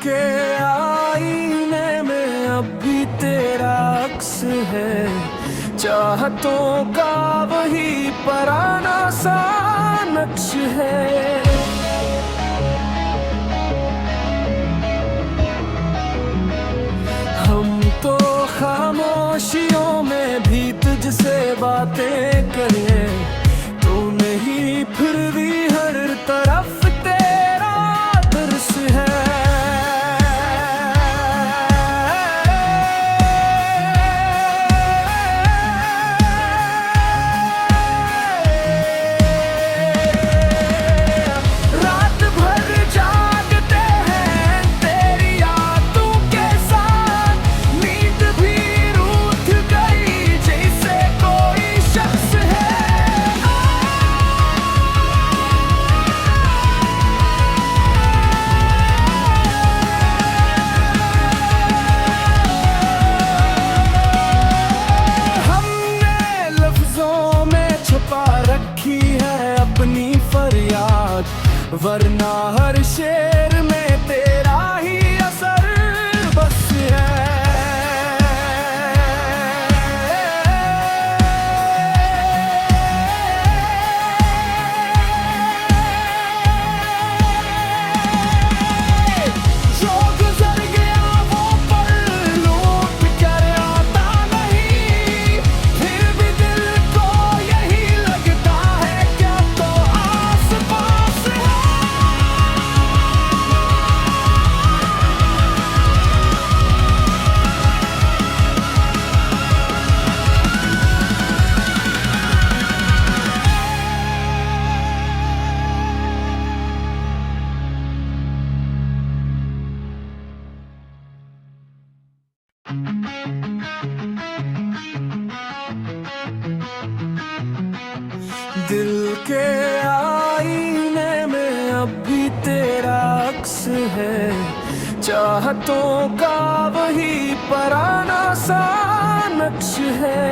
के आईने में अब भी तेरा अक्स है, चाहतों का वही पुराना सा नक्श है। हम तो खामोशियों में भी तुझसे बातें करें, तो नहीं फिर भी हर तरफ तेरा दर्श है। रात भर जागते हैं तेरी यादों के साथ, नींद भी रूठ गई जैसे कोई शख्स है। हमने लफ्जों में छुपा रखी है अपनी फरियाद, वरना हर शेर में तेरा ही असर बस है। जो गुजर गया वो पल लौट कर आता नहीं, फिर भी दिल को यही लगता है क्या तो आस पास है। दिल के आईने में अब भी तेरा अक्स है, चाहतों का वही पुराना सा नक्श है।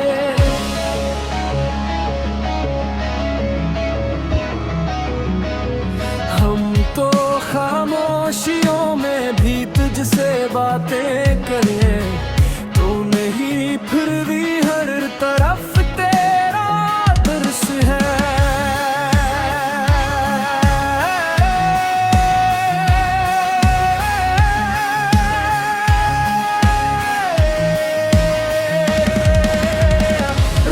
हम तो खामोशियों में भी तुझसे बातें करें, तो नहीं फिर भी हर तरफ तेरा दर्श है।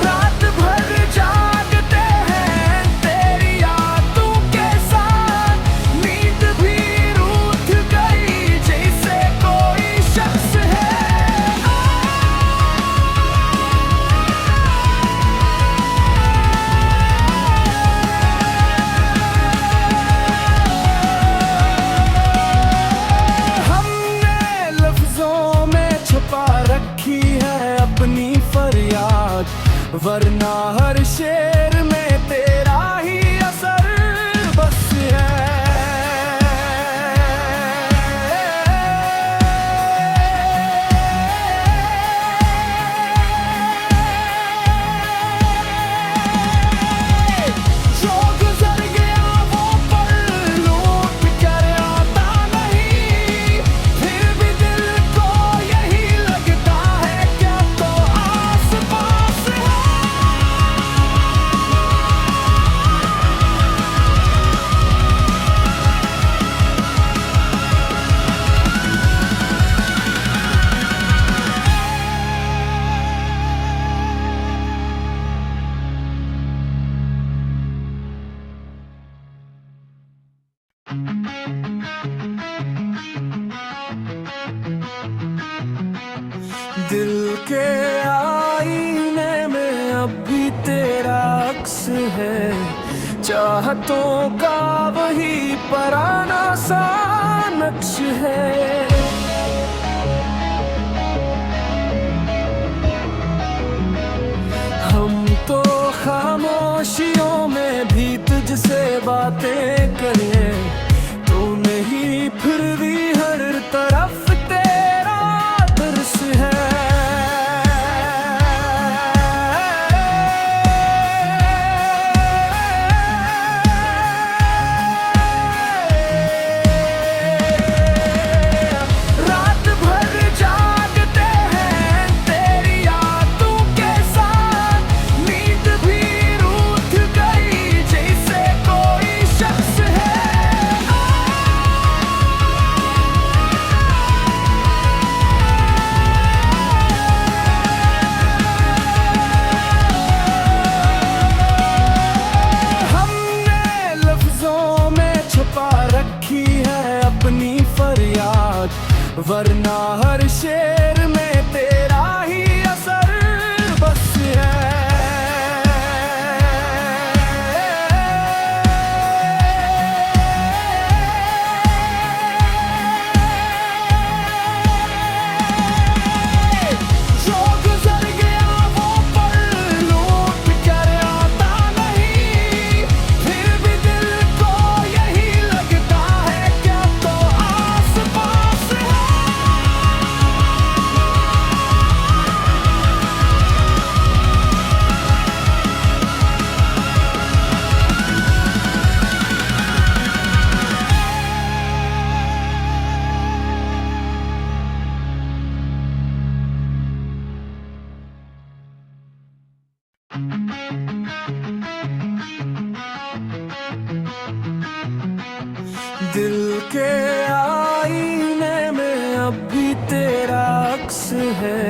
रात भर जागते हैं तेरी यादों के साथ, नींद भी रूठ गई जैसे कोई शख्स है। हमने लफ्जों में छुपा रखी है अपनी फरियाद, वरना हर शेर में तेरा ही असर बस है। जो गुजर गया वो पल लौट कर आता नहीं, फिर भी दिल को यही लगता है क्या तो आस पास है। दिल के आईने में अब भी तेरा अक्स है, चाहतों का वही पुराना सा नक्श है। हम तो खामोशियों में भी तुझसे बातें करें, तो नहीं फिर भी हर तरफ तेरा दर्श है। दिल के आईने में अब भी तेरा अक्स है,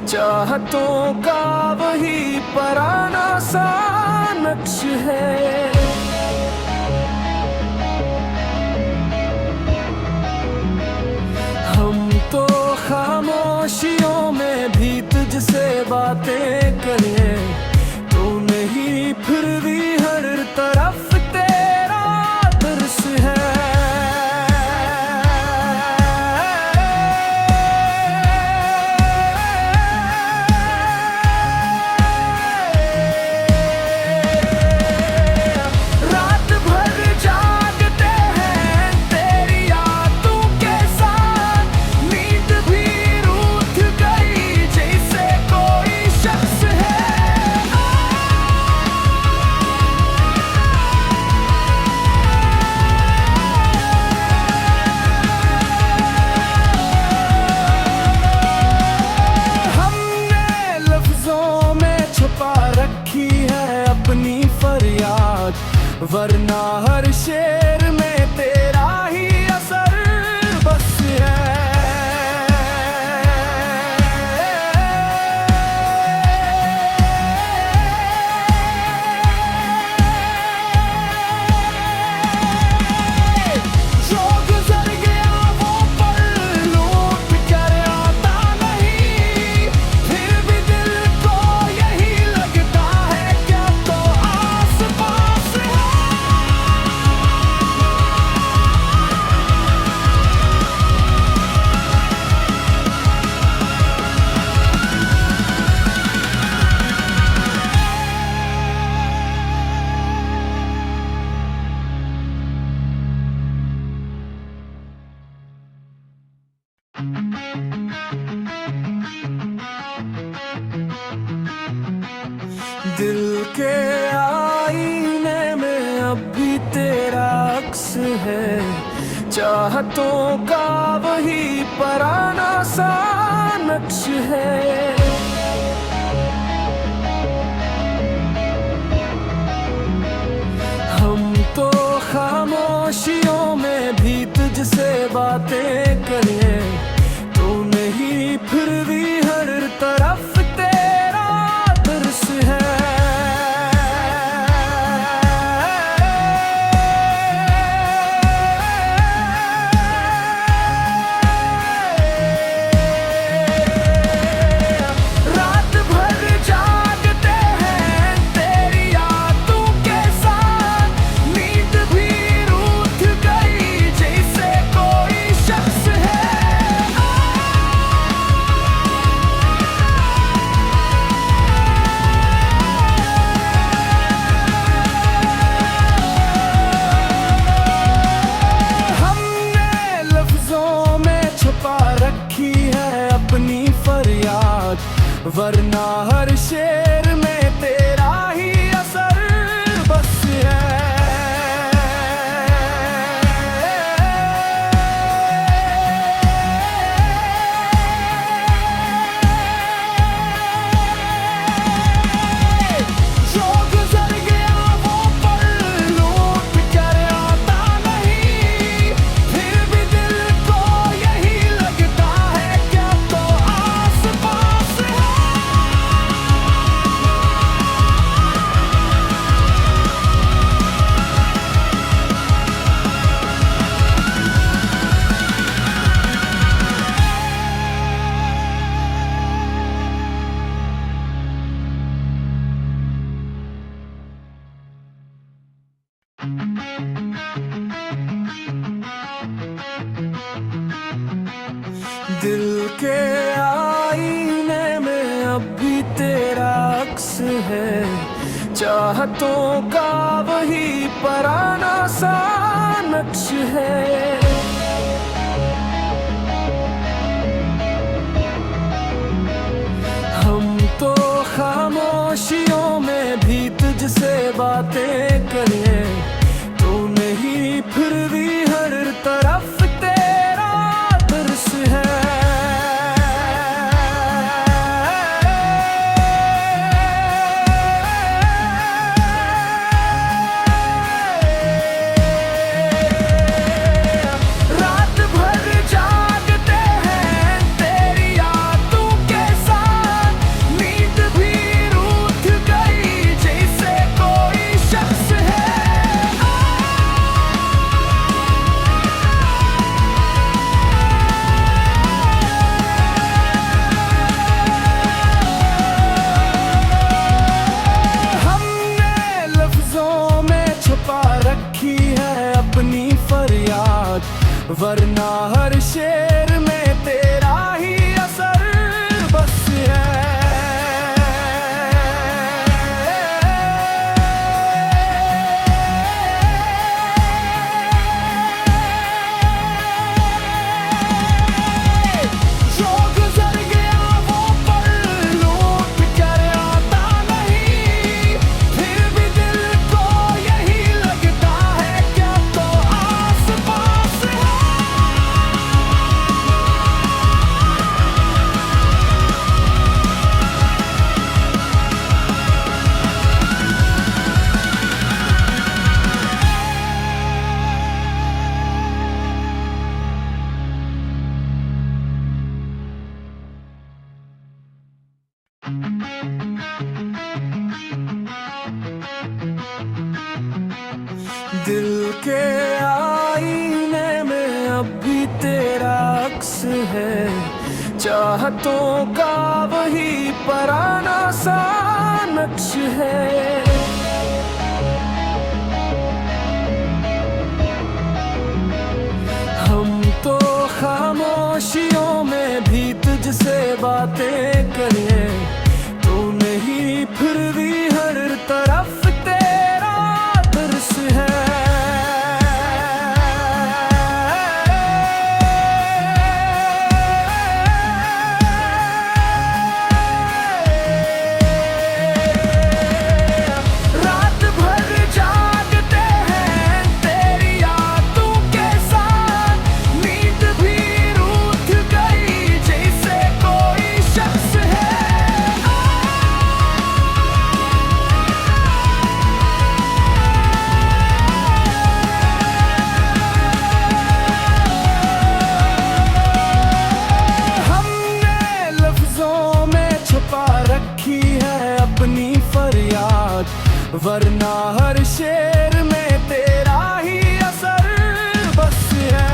चाहतों का वही पुराना सा नक्श है। हम तो खामोशियों में भी तुझसे बातें करें, तू नहीं फिर भी हर तरफ तेरा दर्श है। रात भर जागते हैं तेरी यादों के साथ, नींद भी रूठ गई जैसे कोई शख्स है। हमने लफ्जों में छुपा रखी है अपनी फरियाद, वरना हर शेर में तेरा ही असर बस है। जो गुजर गया वो पल लौट कर आता नहीं, फिर भी दिल को यही लगता है क्या तो आस पास है। दिल के आईने में अब भी तेरा अक्स है, चाहतों का वही पुराना सा नक्श है। हम तो खामोशियों में भी तुझसे बातें करें, तू नहीं फिर भी हर तरफ तेरा दर्श है। रात भर जागते हैं तेरी यादों के साथ, नींद भी रूठ गई जैसे कोई शख्स है। हमने लफ्जों में छुपा रखी है अपनी फरियाद, वरना हर शेर में तेरा ही असर बस है। जो गुजर गया वो पल लौट कर आता नहीं, फिर भी दिल को यही लगता है क्या तो आस पास है। दिल के आईने में अब भी तेरा अक्स है, चाहतों का वही पुराना सा नक्श है। हम तो खामोशियों में भी तुझसे बातें करें, तू नहीं फिर भी हर तरफ तेरा दर्श है। वरना हर शेर में तेरा ही असर बस है। जो गुजर गया वो पल लौट कर आता नहीं, फिर भी दिल को यही लगता है क्या तो आस पास है। दिल के आईने में अब भी तेरा अक्स है, चाहतों का वही पराना सा नक्श है। हम तो खामोशियों में भी तुझसे बातें करें, तू नहीं फिर भी हर तरफ तेरा तरस है। रात भर जागते हैं तेरी यादों के साथ, नींद भी रूठ गई जैसे कोई शख्स है। हमने लफ्जों में छुपा रखी है अपनी फरियाद, वरना हर शेर में तेरा ही असर बस है।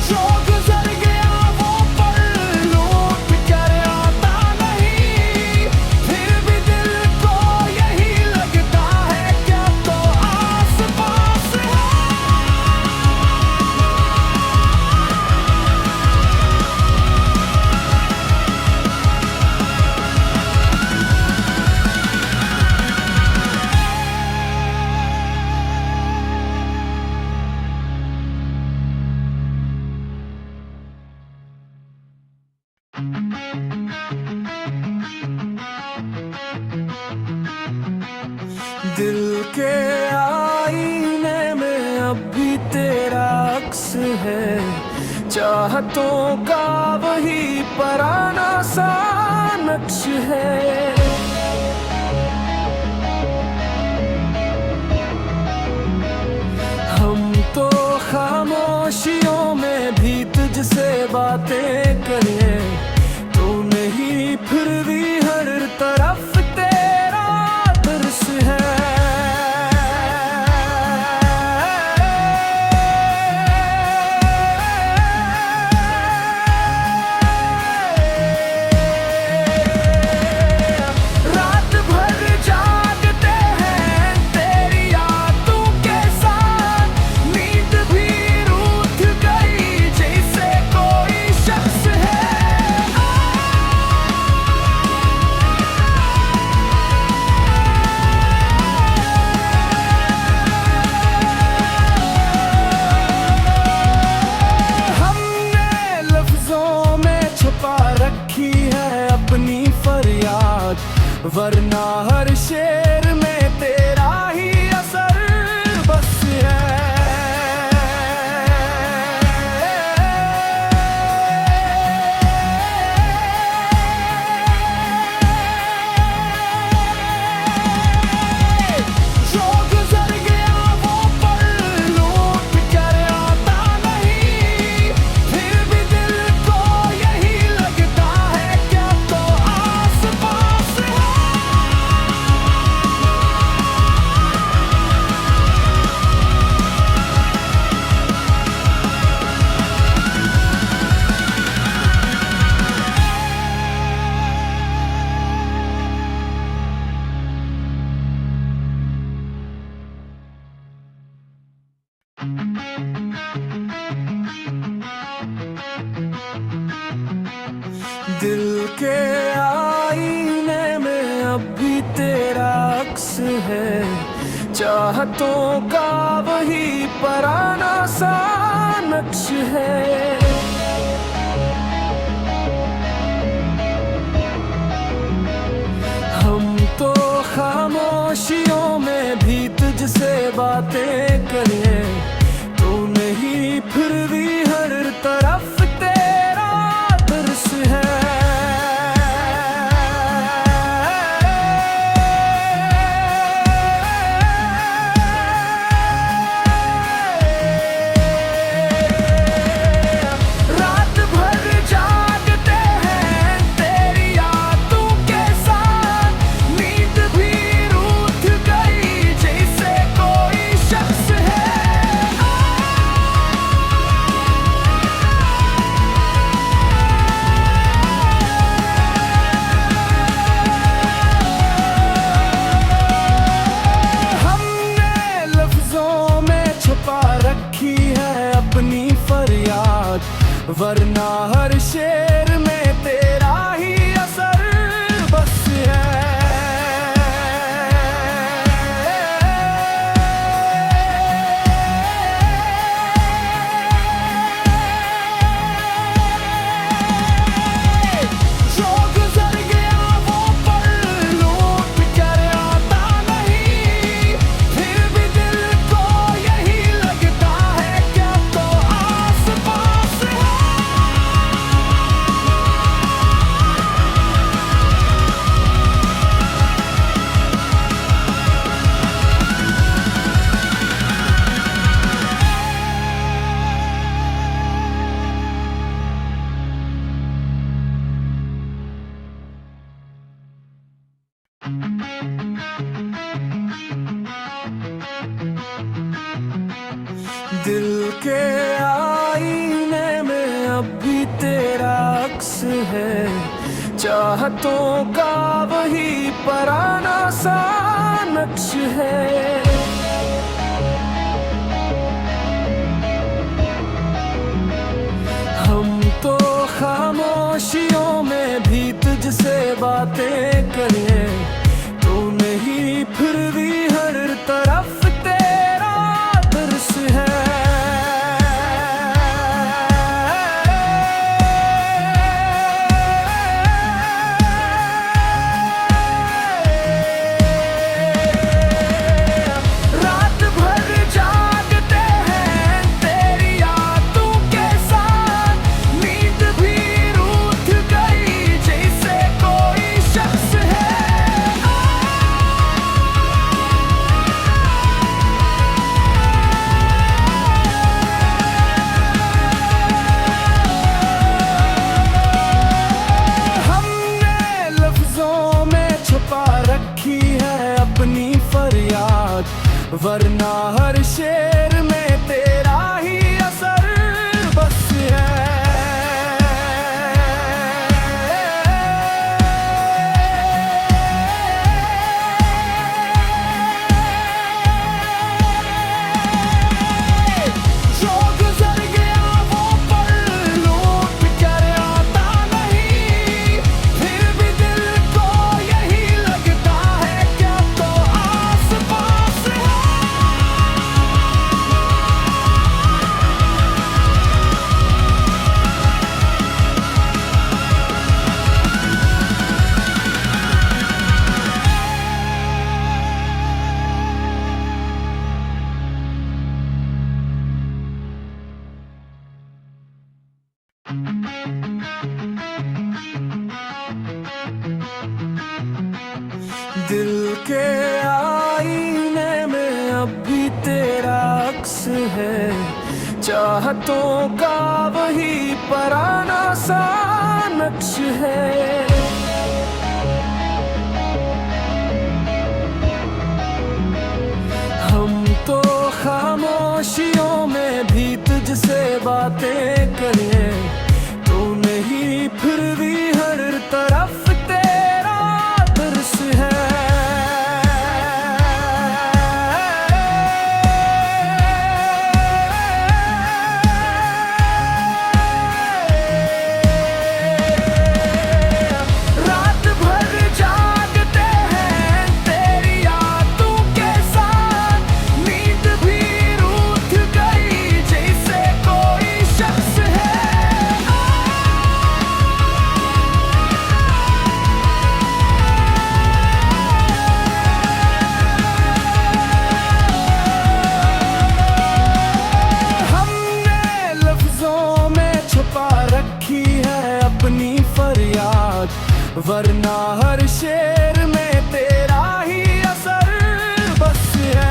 जो गुजर गया वो पल लौट कर आता नहीं, फिर भी दिल को यही लगता है क्या तो आस पास है। दिल के आईने में अब भी तेरा अक्स है, चाहतों का वही पराना सा नक्श है। हम तो खामोशियों में भी तुझसे बातें करें, तू नहीं फिर भी हर तरफ तेरा तरस है। रात भर जागते हैं तेरी यादों के साथ, नींद भी रूठ गई जैसे कोई शख्स है। हमने लफ्जों में छुपा रखी है अपनी फरियाद, वरना हर शेर में तेरा ही असर बस है। जो गुजर गया वो पल लौट कर आता नहीं, फिर भी दिल को यही लगता है क्या तो आस पास है। के आईने में अब भी तेरा अक्स है, चाहतों का वही पुराना सा नक्श है। हम तो खामोशियों में भी तुझसे बातें करें, तू नहीं फिर भी हर तरफ तेरा दर्श है। रात भर जागते हैं तेरी यादों के साथ, नींद भी रूठ गई जैसे कोई शख्स है। हमने लफ्जों में छुपा रखी है अपनी फरियाद, वरना हर शेर में तेरा ही असर बस है। जो गुजर गया वो पल लौट कर आता नहीं, फिर भी दिल को यही लगता है क्या तो आस पास है। दिल के आईने में अब भी तेरा अक्स है, चाहतों का वही पुराना सा नक्श है। हम तो खामोशियों में भी तुझसे बातें करें, तू नहीं फिर भी हर तरफ तेरा दर्श है। रात भर जागते हैं तेरी यादों के साथ, नींद भी रूठ गई जैसे कोई शख्स है। हमने लफ्जों में छुपा रखी है अपनी फरियाद, वरना हर शेर में तेरा ही असर बस है। जो गुजर गया वो पल लौट कर आता नहीं, फिर भी दिल को यही लगता है क्या तो आस पास है। दिल के आईने में अब भी तेरा अक्स है, चाहतों का वही पुराना सा नक्श है। हम तो खामोशियों में भी तुझसे बातें करें, तू नहीं फिर भी हर तरफ तेरा दर्श है। वरना हर शेर में तेरा ही असर बस है।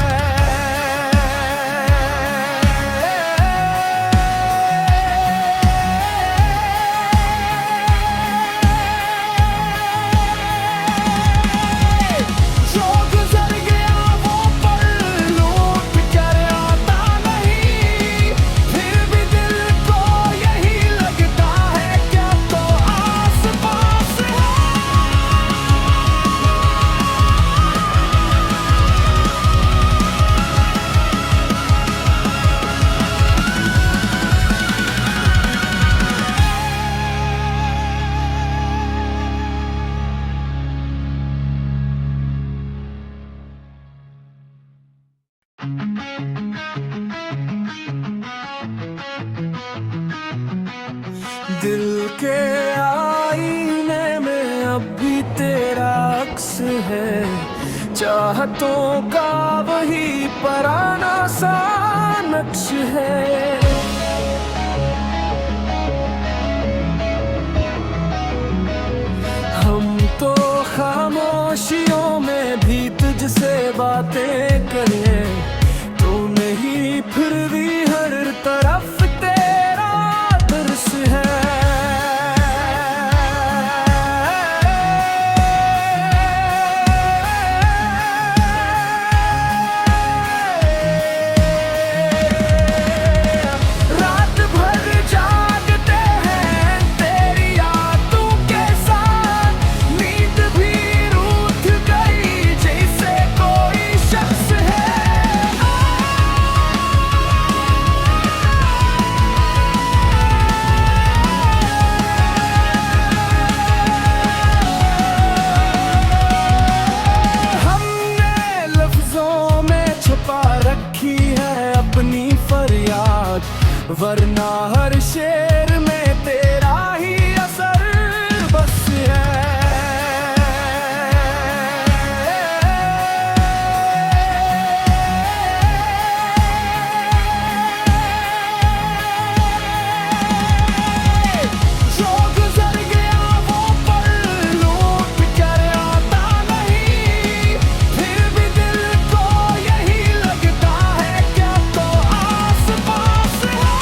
जो गुजर गया वो पल लौट कर आता नहीं, फिर भी दिल को यही लगता है क्या तो आस पास है। दिल के आईने में अब भी तेरा अक्स है, चाहतों का वही पुराना सा नक्श है। हम तो खामोशियों में भी तुझसे बातें करें, तू नहीं फिर भी हर तरफ तेरा तरस है। रात भर जागते हैं तेरी यादों के साथ, नींद भी रूठ गई जैसे कोई शख्स है। हमने लफ्जों में छुपा रखी है अपनी फरियाद, वरना हर शेर में तेरा ही असर बस है। जो गुजर गया वो पल लौट कर आता नहीं, फिर भी दिल को यही लगता है क्या तो आस पास है।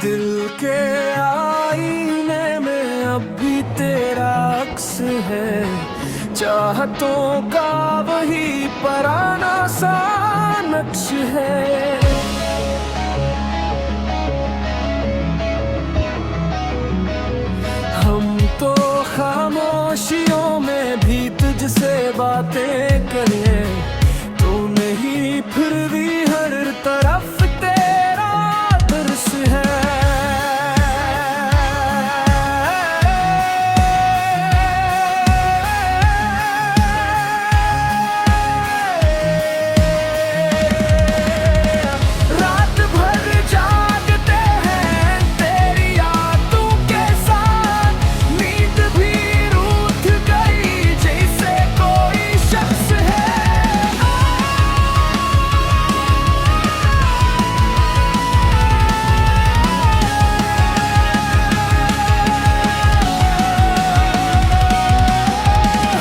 दिल के आईने में अब भी तेरा अक्स है, चाहतों का वही पुराना सा नक्श है। हम तो खामोशियों में भी तुझसे बातें करें, तू नहीं फिर भी हर तरफ तेरा तरस है। रात भर जागते हैं तेरी यादों के साथ, नींद भी रूठ गई जैसे कोई शख्स है।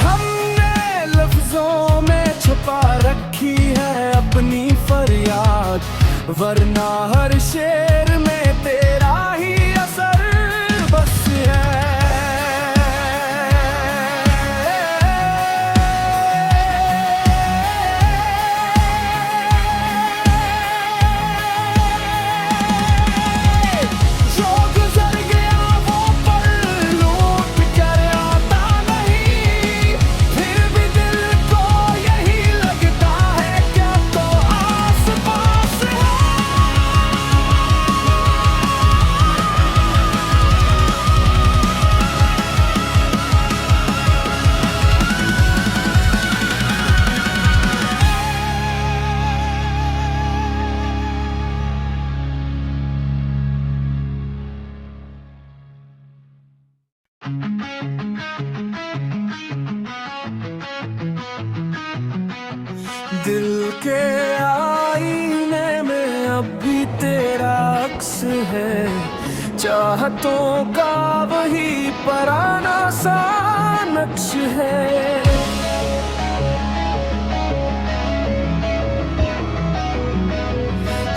हमने लफ्जों में छुपा रखी है अपनी फरियाद, वरना हर शेर में तेरा ही असर बस है। जो गुजर गया वो पल लौट कर आता नहीं, फिर भी दिल को यही लगता है क्या तो आस पास है। दिल के आईने में अब भी तेरा अक्स है, चाहतों का वही पुराना सा नक्श है।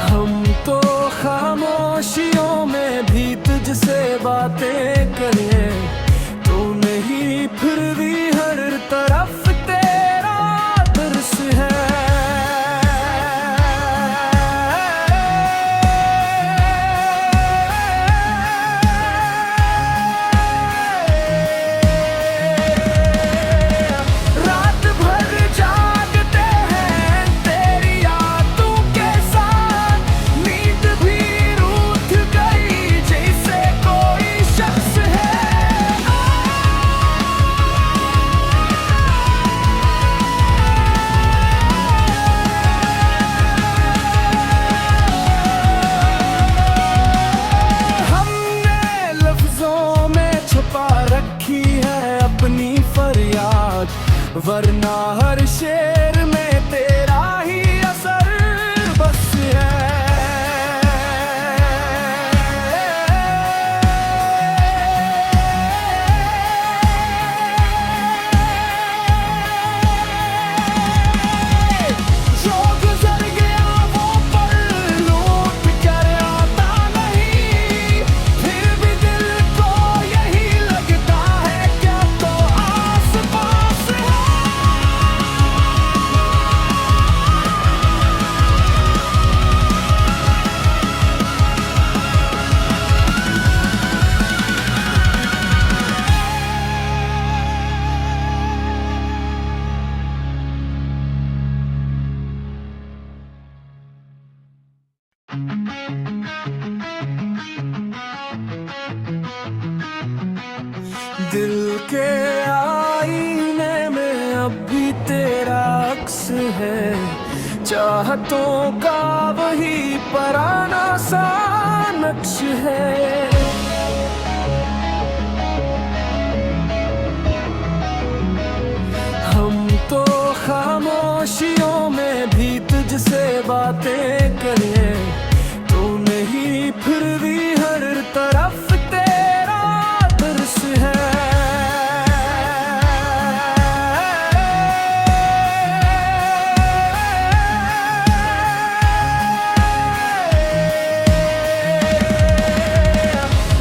हम तो खामोशियों में भी तुझसे बातें करें, तो नहीं फिर भी हर तरफ तेरा दर्श है। रात भर जागते हैं तेरी यादों के साथ, नींद भी रूठ गई जैसे कोई शख्स है। हमने लफ्जों में छुपा रखी है अपनी फरियाद, वरना हर शेर में तेरा ही असर बस है। जो गुजर गया वो पल लौट कर आता नहीं, फिर भी दिल को यही लगता है क्या तो आस पास है। दिल के आईने में अब भी तेरा अक्स है, चाहतों का वही पुराना सा नक्श है। हम तो खामोशियों में भी तुझसे बातें करें, तो नहीं फिर भी हर तरफ तेरा दर्श है।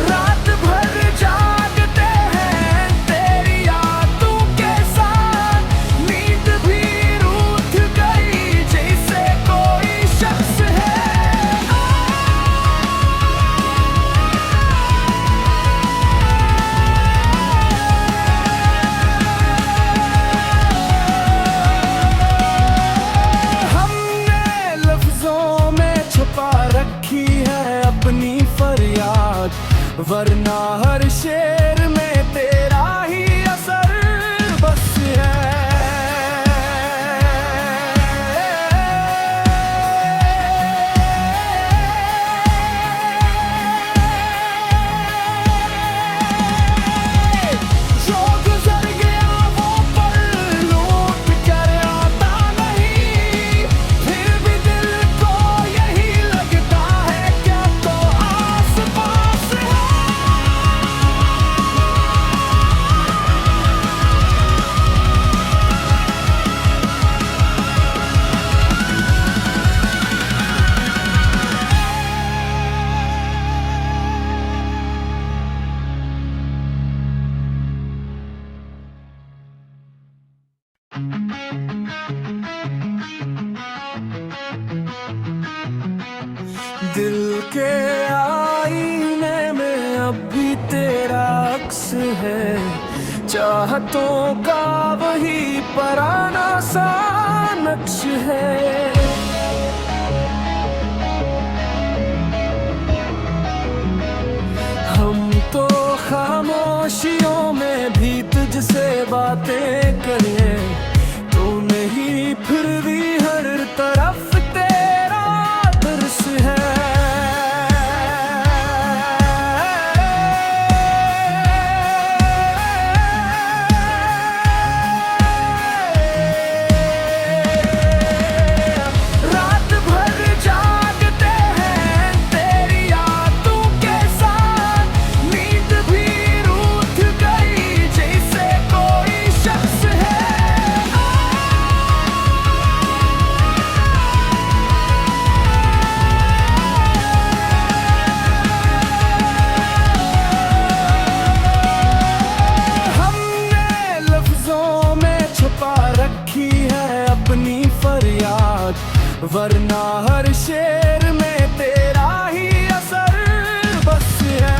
रात भर जागते हैं तेरी यादों के साथ, नींद भी रूठ गई जैसे कोई शख्स है। हमने लफ्जों में छुपा रखी है अपनी फरियाद, वरना हर शेर में तेरा ही असर बस है। जो गुजर गया वो पल लौट कर आता नहीं, फिर भी दिल को यही लगता है क्या तो आस पास है। दिल के आईने में अब भी तेरा अक्स है, चाहतों का वही पुराना सा नक्श है। हम तो खामोशियों में भी तुझसे बातें करें, तो नहीं फिर भी हर तरफ तेरा दर्श है। वरना हर शेर में तेरा ही असर बस है।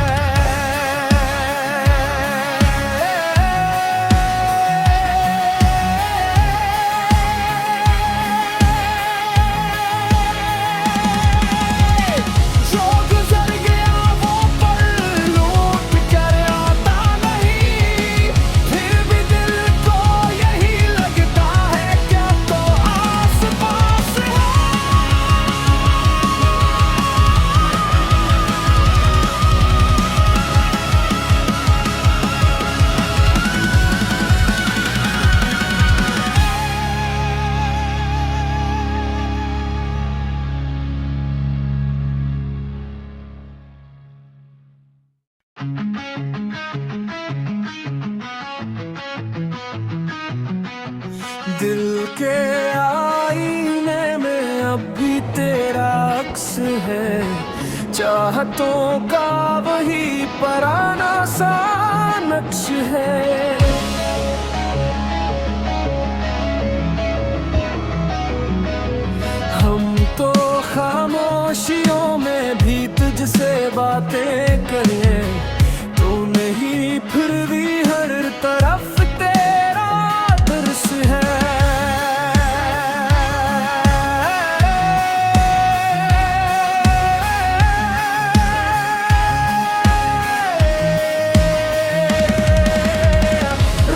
जो गुजर गया वो पल लौट कर आता नहीं, फिर भी दिल को यही लगता है क्या तो आस पास है। दिल के आईने में अब भी तेरा अक्स है, चाहतों का वही पुराना सा नक्श है। हम तो खामोशियों में भी तुझसे बातें करें, तू नहीं फिर भी हर तरफ तेरा तरस है।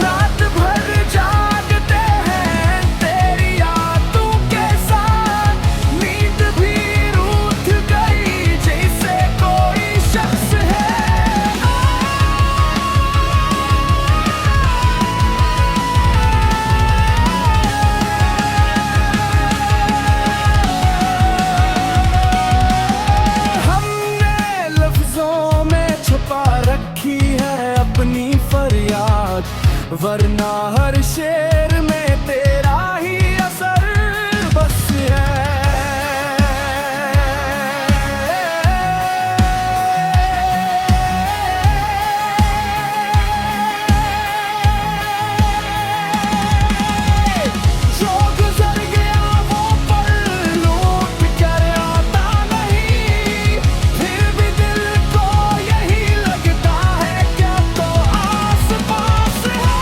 रात भर जागते हैं तेरी यादों के साथ, नींद भी रूठ गई जैसे कोई शख्स है। हमने लफ्जों में छुपा रखी है अपनी फरियाद, वरना हर शेर में तेरा ही असर बस है। जो गुजर गया वो पल लौट कर आता नहीं, फिर भी दिल को यही लगता है क्या तो आस पास है।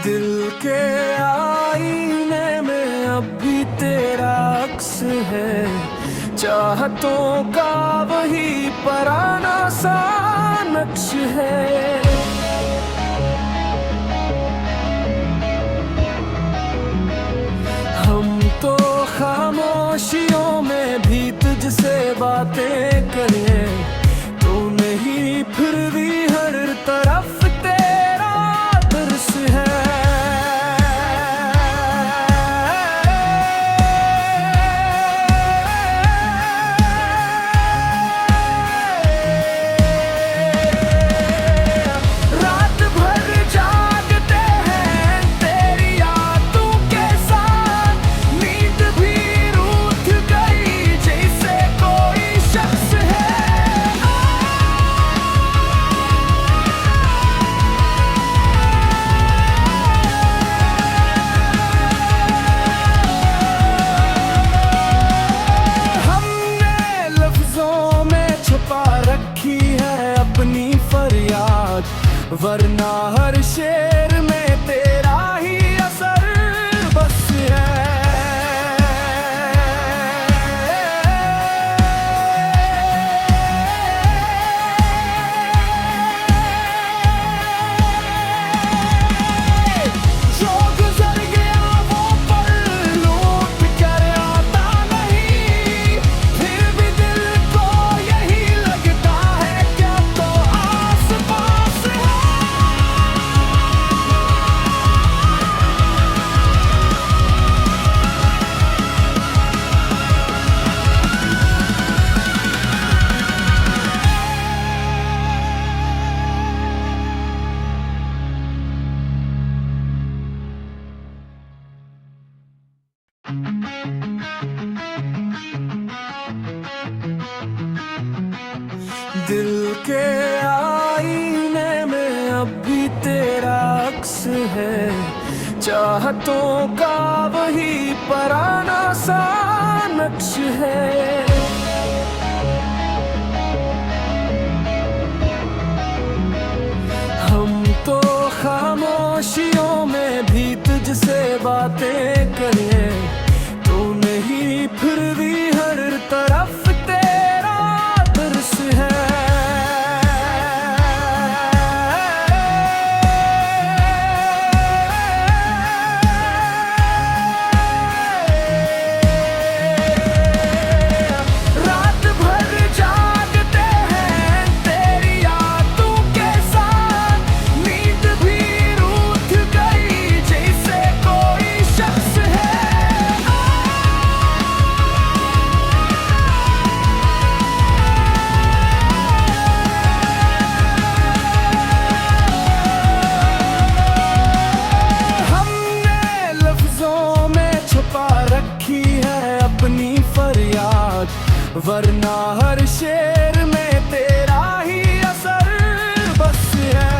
दिल के आईने में अब भी तेरा अक्स है, चाहतों का वही पुराना सा नक्श है। हम तो खामोशियों में भी तुझसे बातें करें, तू नहीं फिर भी हर तरफ तेरा तरस है। रात भर जागते हैं तेरी यादों के साथ, नींद भी रूठ गई जैसे कोई शख्स है। हमने लफ्जों में छुपा रखी है अपनी फरियाद, वरना हर शेर में तेरा ही असर बस है। जो गुजर गया वो पल लौट कर आता नहीं, फिर भी दिल को यही लगता है क्या तो आस पास है। दिल के आईने में अब भी तेरा अक्स है, चाहतों का वही पुराना सा नक्श है। हम तो खामोशियों में भी तुझसे बातें करें, तू नहीं फिर भी हर तरफ तेरा दर्श है। रात भर जागते हैं तेरी यादों के साथ, नींद भी रूठ गई जैसे कोई शख्स है। हमने लफ्जों में छुपा रखी है अपनी फरियाद, वरना हर शेर में तेरा ही असर बस है।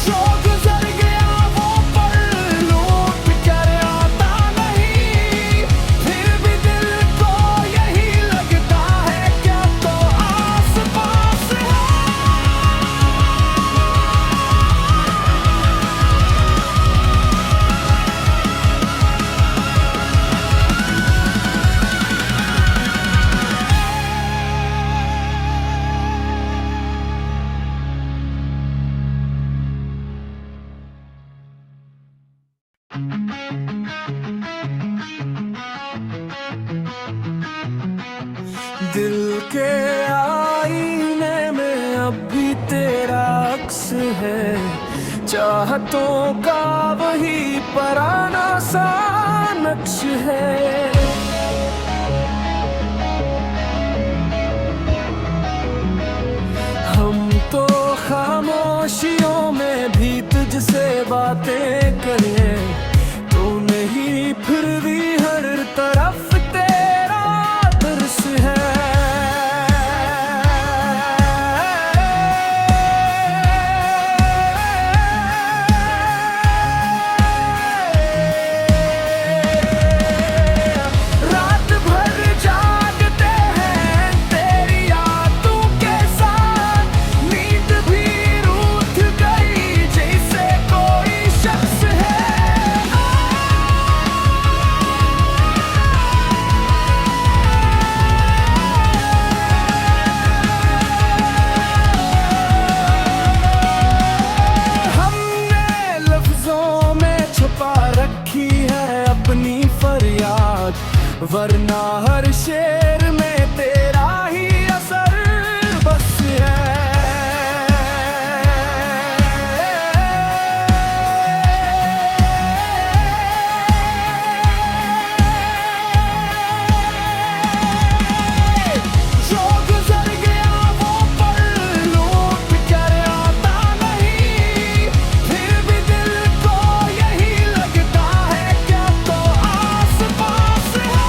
जो गुजर गया वो पल लौट कर आता नहीं, फिर भी दिल को यही लगता है क्या तो आस पास है। दिल के आईने में अब भी तेरा अक्स है, चाहतों का वही पुराना सा नक्श है। हम तो खामोशियों में भी तुझसे बातें करें, तू नहीं फिर भी हर तरफ तेरा दर्श है। रात भर जागते हैं तेरी यादों के साथ, नींद भी रूठ गई जैसे कोई शख्स है। हमने लफ्जों में छुपा रखी है अपनी फरियाद, वरना हर शेर में तेरा ही असर बस है। जो गुजर गया वो पल लौट कर आता नहीं, फिर भी दिल को यही लगता है क्या तो आस पास है।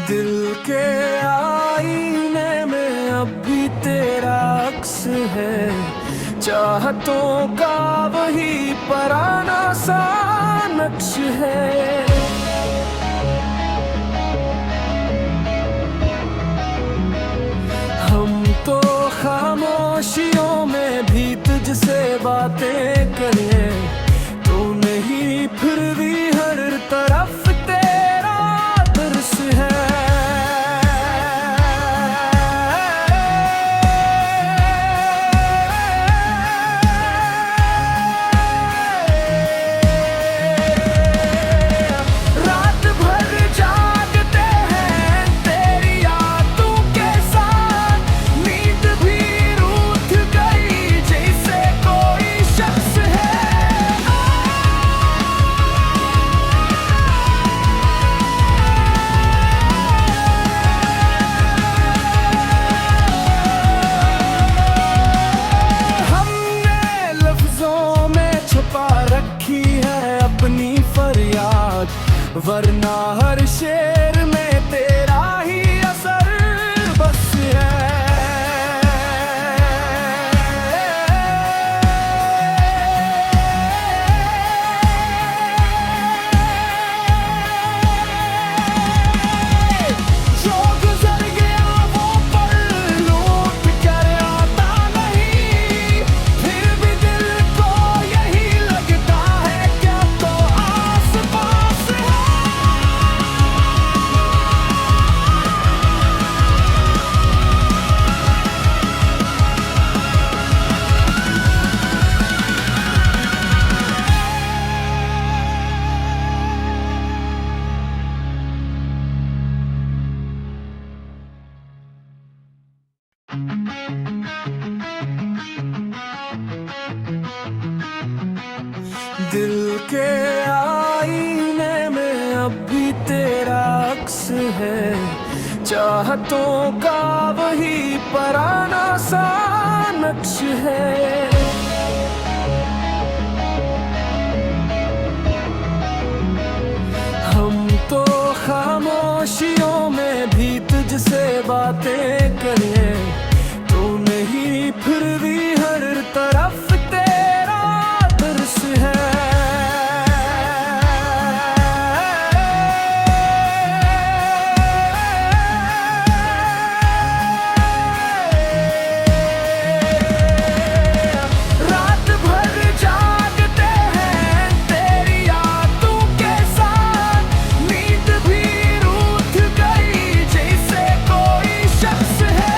दिल के आईने में अब भी तेरा अक्स है, चाहतों का वही पुराना सा नक्श है। हम तो खामोशियों में भी तुझसे बातें करें, तू नहीं फिर भी हर तरफ तेरा दर्श है। वरना हर शेर में तेरा ही असर बस है। जो गुजर गया वो पल लौट कर आता नहीं, फिर भी दिल को यही लगता है क्या तो आस पास है। दिल के आईने में अब भी तेरा अक्स है, चाहतों का वही पुराना सा नक्श है। हम तो खामोशियों में भी तुझसे बातें करें, तू नहीं फिर भी हर तरफ तेरा दर्श है। रात भर जागते हैं तेरी यादों के साथ, नींद भी रूठ गई जैसे कोई शख्स है।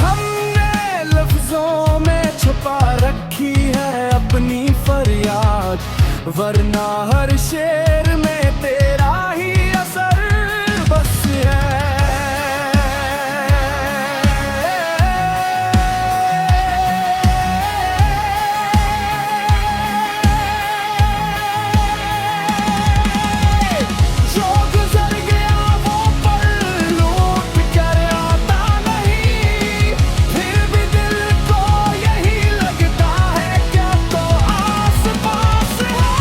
हमने लफ्जों में छुपा रखी है अपनी फरियाद, वरना हर शेर में तेरा ही असर बस है। जो गुजर गया वो पल लौट कर आता नहीं, फिर भी दिल को यही लगता है क्या तो आस पास है।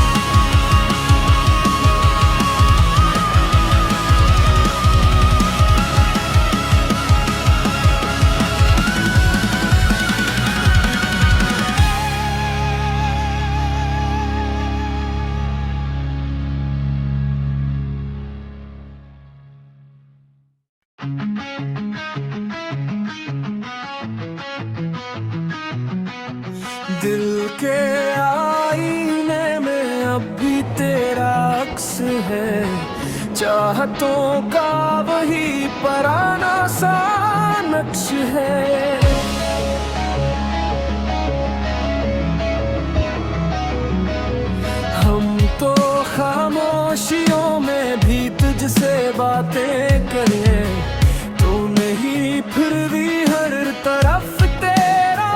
दिल के आईने में अब भी तेरा अक्स है, चाहतों का वही पुराना सा नक्श है। हम तो खामोशियों में भी तुझसे बातें करें, तू नहीं फिर भी हर तरफ तेरा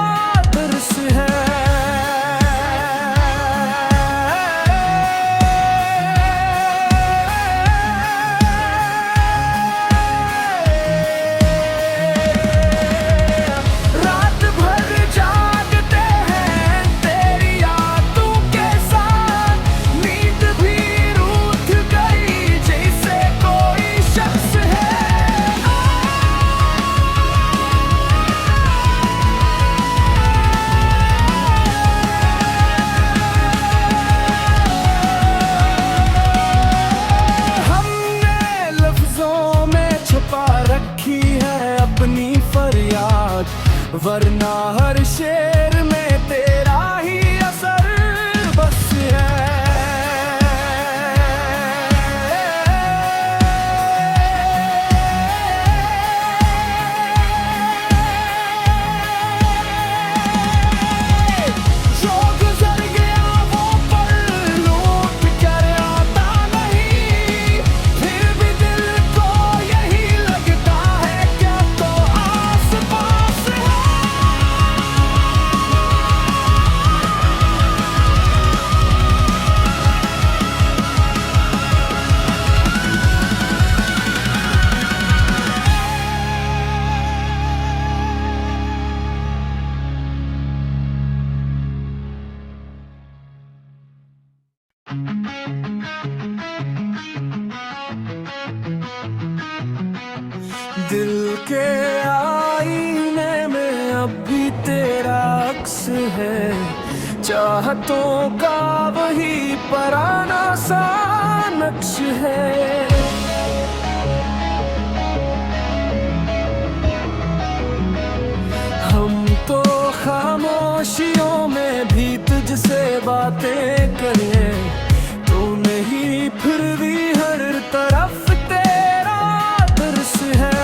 दर्श है। रात भर जागते हैं तेरी यादों के साथ, नींद भी रूठ गई जैसे कोई शख्स है। है, चाहतों का वही पुराना सा नक्श है। हम तो खामोशियों में भी तुझसे बातें करें, तू नहीं फिर भी हर तरफ तेरा दर्श है।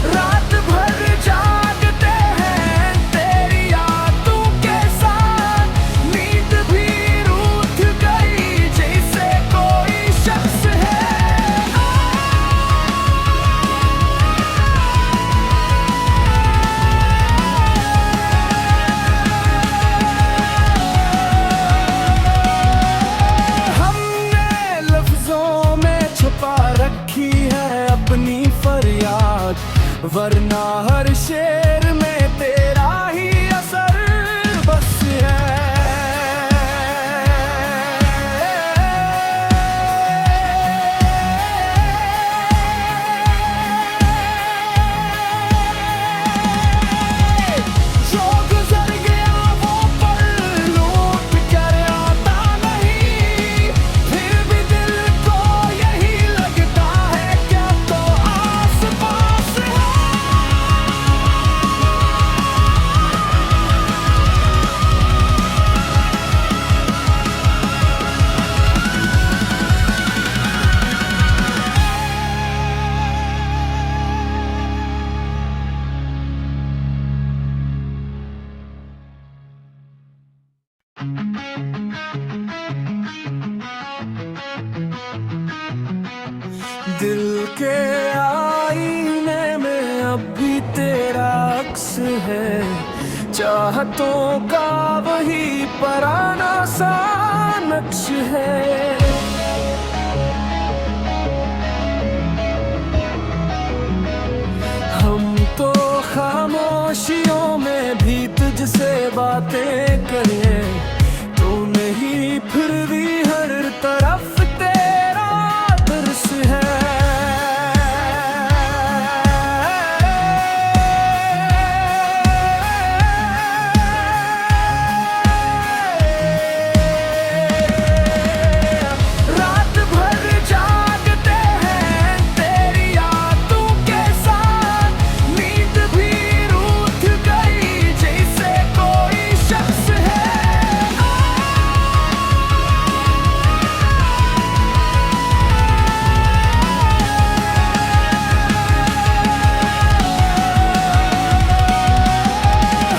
रात भर जागते हैं तेरी यादों के साथ, नींद भी रूठ गई जैसे कोई शख्स है। हमने लफ्जों में छुपा रखी है अपनी फरियाद, वरना हर शेर में तेरा ही असर बस है। जो गुजर गया वो पल लौट कर आता नहीं, फिर भी दिल को यही लगता है क्या तो आस पास है। दिल के आईने में अब भी तेरा अक्स है, चाहतों का वही पुराना सा नक्श है। हम तो खामोशियों में भी तुझसे बातें करें, तू नहीं फिर भी हर तरफ तेरा दर्श है। रात भर जागते हैं तेरी यादों के साथ, नींद भी रूठ गई जैसे कोई शख्स है।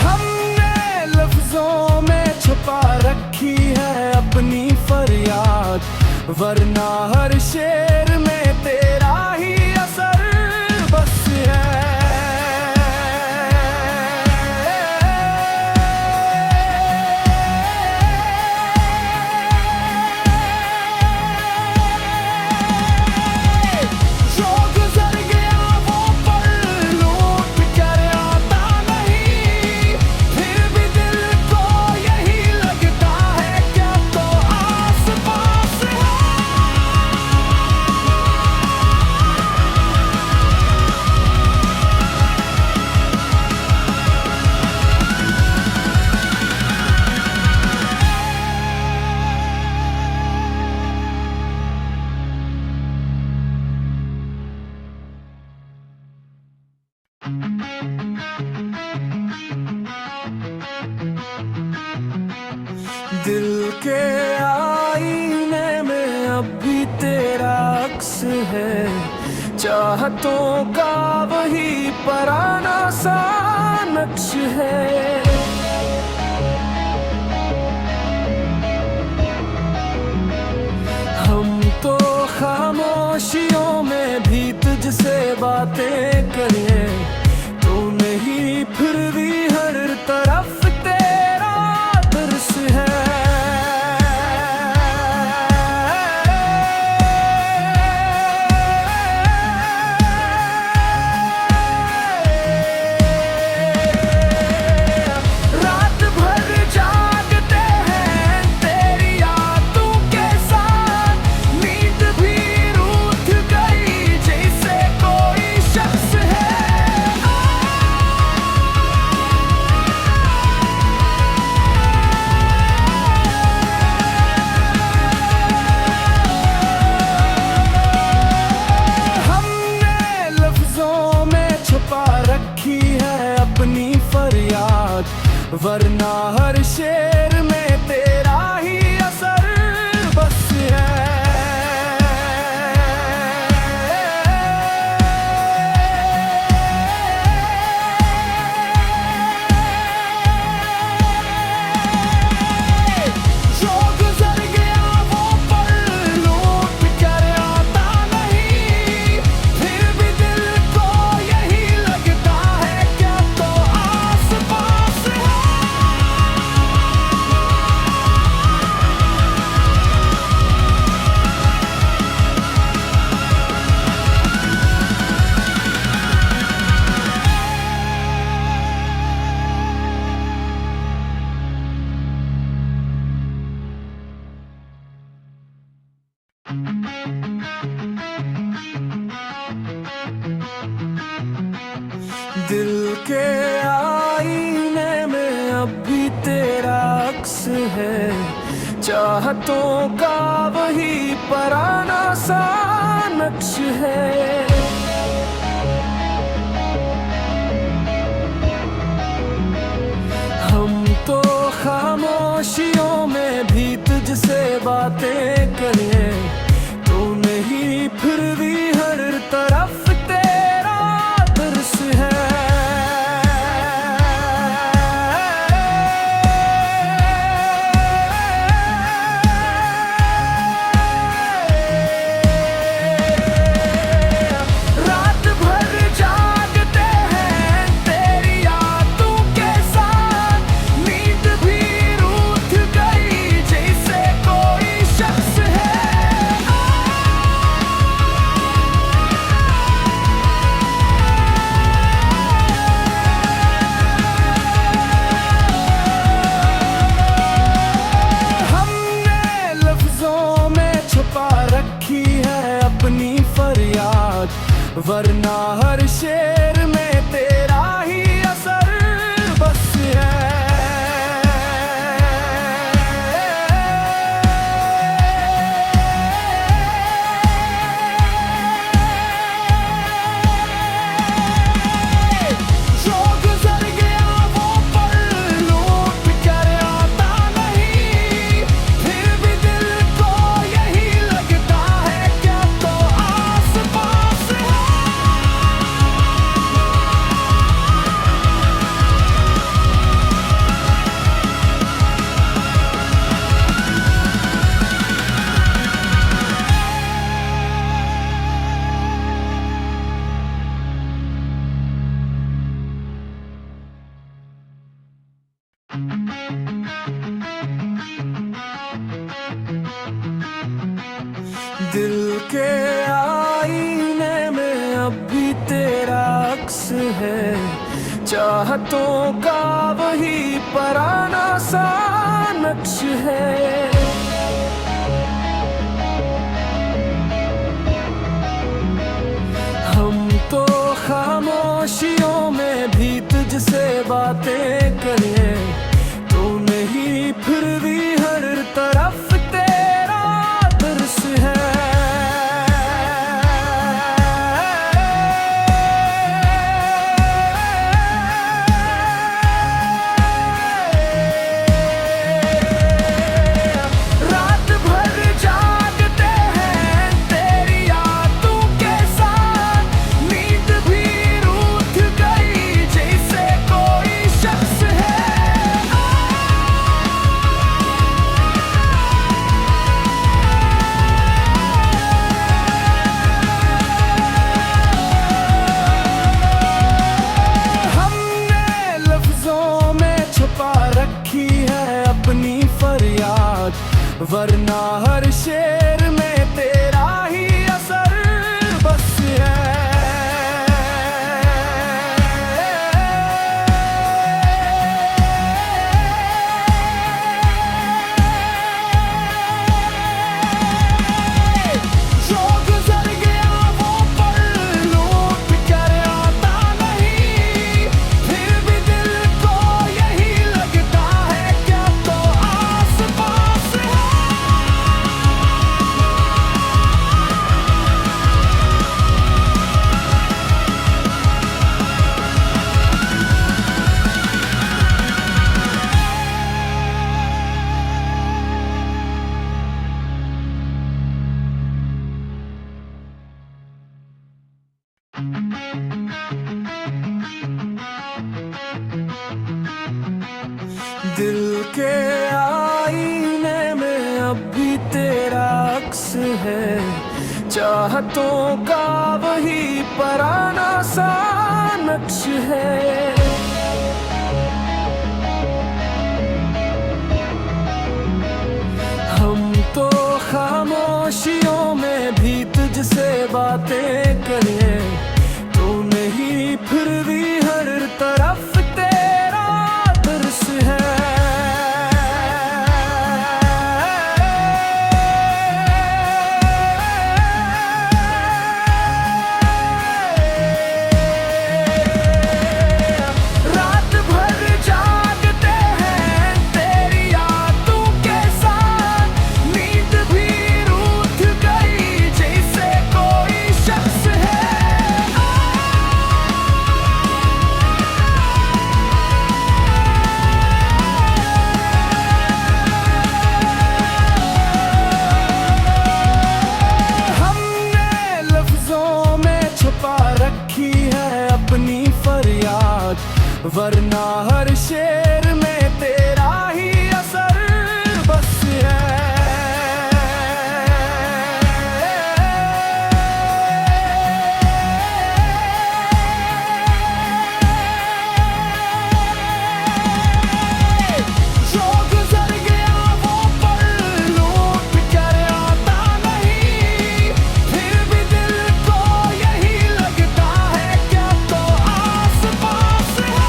हमने लफ्जों में छुपा रखी है अपनी फरियाद, वरना हर शेर में तेरा ही असर बस है। जो गुजर गया वो पल लौट कर आता नहीं, फिर भी दिल को यही लगता है क्या तो आस पास है। दिल के आईने में अब भी तेरा अक्स है, चाहतों का वही पुराना सा नक्श है। हम तो खामोशियों में भी तुझसे बातें करें, तू नहीं फिर भी हर तरफ तेरा दर्श है। रात भर जागते हैं तेरी यादों वरना हर शेर में तेरा ही असर बस है। जो गुजर गया वो पल लौट कर आता नहीं, फिर भी दिल को यही लगता है क्या तो आस पास है। दिल के आईने में अब भी तेरा अक्स है, चाहतों का वही पराना सा नक्श है। हम तो खामोशियों में भी तुझसे बातें करें, तू नहीं फिर भी हर तरफ तेरा दर्श है। रात भर जागते हैं तेरी यादों के साथ, नींद भी रूठ गई जैसे कोई शख्स है। हमने लफ्जों में छुपा रखी है अपनी फरियाद, वरना हर शेर में तेरा ही असर बस है। जो गुजर गया वो पल लौट कर आता नहीं, फिर भी दिल को यही लगता है क्या तो आस पास है। दिल के आईने में अब भी तेरा अक्स है, चाहतों का वही पराना सा नक्श है। हम तो खामोशियों में भी तुझसे बातें करें, तू नहीं फिर भी हर तरफ तेरा दर्श है। रात भर जागते हैं तेरी यादों के साथ, नींद भी रूठ गई जैसे कोई शख्स है। के आईने में अब भी तेरा अक्स है, चाहतों का वही पुराना सा नक्श है। हम तो खामोशियों में भी तुझसे बातें करें, तो नहीं फिर भी हर तरफ तेरा दर्श है। रात भर जागते हैं तेरी यादों के साथ, नींद भी रूठ गई जैसे कोई शख्स है। हमने लफ्जों में छुपा रखी है अपनी फरियाद, वरना हर शेर में तेरा ही असर बस है। जो गुजर गया वो पल लौट कर आता नहीं, फिर भी दिल को यही लगता है क्या तो आस पास है।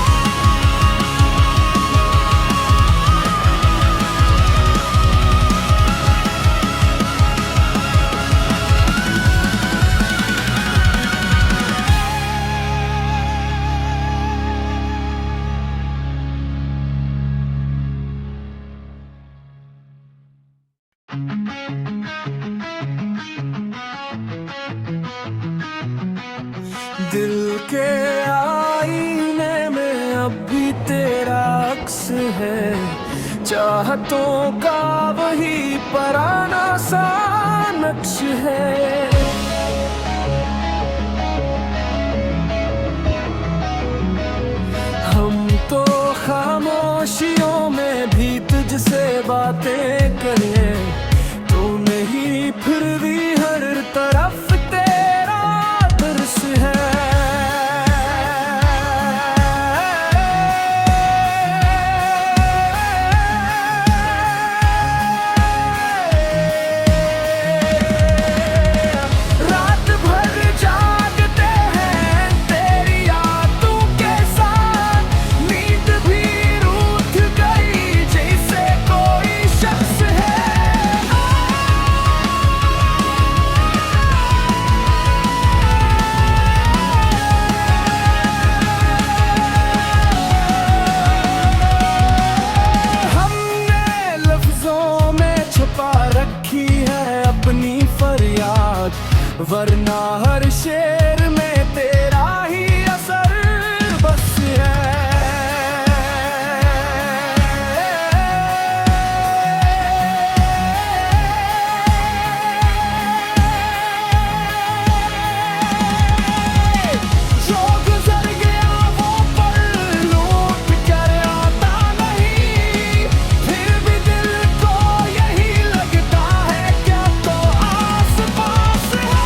दिल के आईने में अब भी तेरा अक्स है, चाहतों का वही पुराना सा नक्श है। हम तो खामोशियों में भी तुझसे बातें करें, तो नहीं फिर भी हर तरफ तेरा दर्श है। रात भर जागते हैं तेरी यादों के साथ, नींद भी रूठ गई जैसे कोई शख्स है। हमने लफ्जों में छुपा रखी है अपनी फरियाद, वरना हर शेर में तेरा ही असर बस है। जो गुजर गया वो पल लौट कर आता नहीं, फिर भी दिल को यही लगता है क्या तो आस पास है।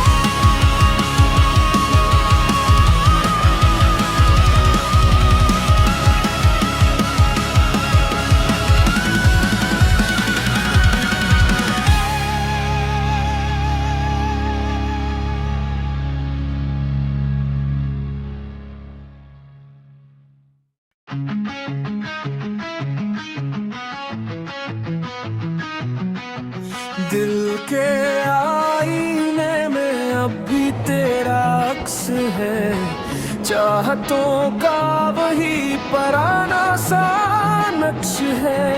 दिल के आईने में अब भी तेरा अक्स है, चाहतों का वही पुराना सा नक्श है।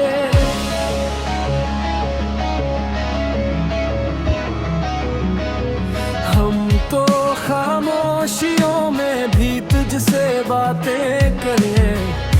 हम तो खामोशियों में भी तुझसे बातें करें,